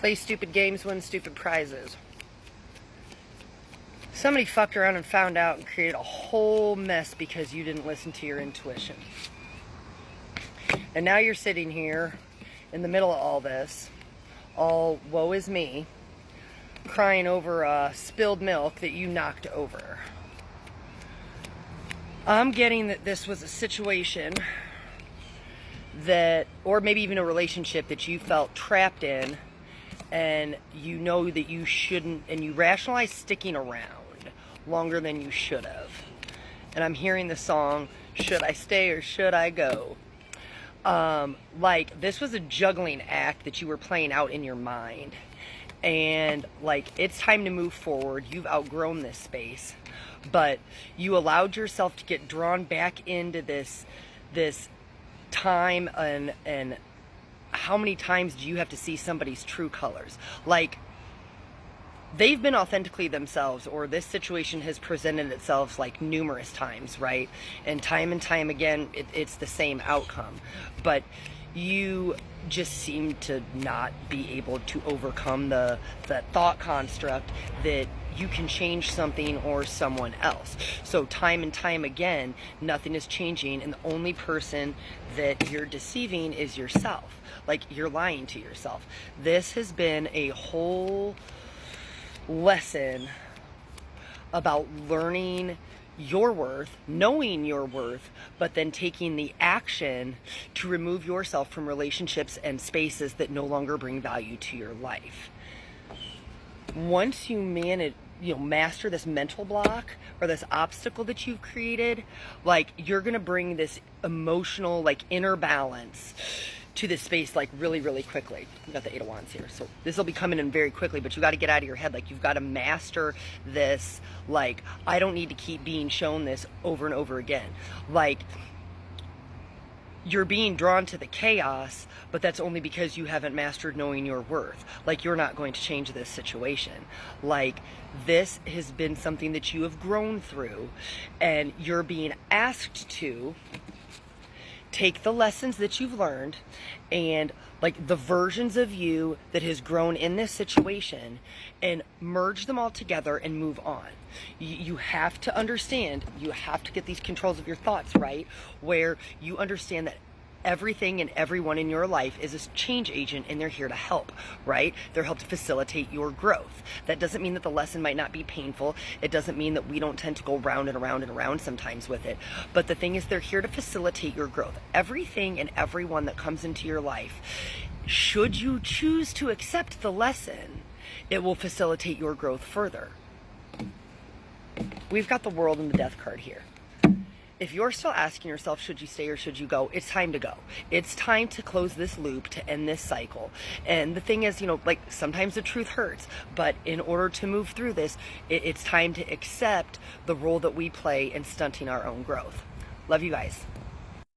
Play stupid games, win stupid prizes. Somebody fucked around and found out and created a whole mess because you didn't listen to your intuition. And now you're sitting here in the middle of all this, all woe is me, crying over spilled milk that you knocked over. I'm getting that this was a situation that, or maybe even a relationship that you felt trapped in, and you know that you shouldn't, and you rationalize sticking around longer than you should have. And I'm hearing the song, Should I Stay or Should I Go? Like, this was a juggling act that you were playing out in your mind. And, like, it's time to move forward. You've outgrown this space. But you allowed yourself to get drawn back into this time, and how many times do you have to see somebody's true colors? Like, they've been authentically themselves, or this situation has presented itself like numerous times, right? And time again, it's the same outcome. But you just seem to not be able to overcome the thought construct that you can change something or someone else. So time and time again, nothing is changing, and the only person that you're deceiving is yourself. Like, you're lying to yourself. This has been a whole lesson about learning your worth, knowing your worth, but then taking the action to remove yourself from relationships and spaces that no longer bring value to your life. Once you master this mental block or this obstacle that you've created, like, you're gonna bring this emotional, like, inner balance to this space, like, really, really quickly. You got the Eight of Wands here, so this will be coming in very quickly, but you got to get out of your head. Like, you've got to master this. Like, I don't need to keep being shown this over and over again. Like, you're being drawn to the chaos, but that's only because you haven't mastered knowing your worth. Like, you're not going to change this situation. Like, this has been something that you have grown through, and you're being asked to take the lessons that you've learned and, like, the versions of you that has grown in this situation, and merge them all together and move on. You have to understand, you have to get these controls of your thoughts right, where you understand that everything and everyone in your life is a change agent, and they're here to help, right? They're helped to facilitate your growth. That doesn't mean that the lesson might not be painful. It doesn't mean that we don't tend to go round and around and around sometimes with it. But the thing is, they're here to facilitate your growth. Everything and everyone that comes into your life, should you choose to accept the lesson, it will facilitate your growth further. We've got the World and the Death card here. If you're still asking yourself, should you stay or should you go? It's time to go. It's time to close this loop, to end this cycle. And the thing is, like, sometimes the truth hurts, but in order to move through this, it's time to accept the role that we play in stunting our own growth. Love you guys.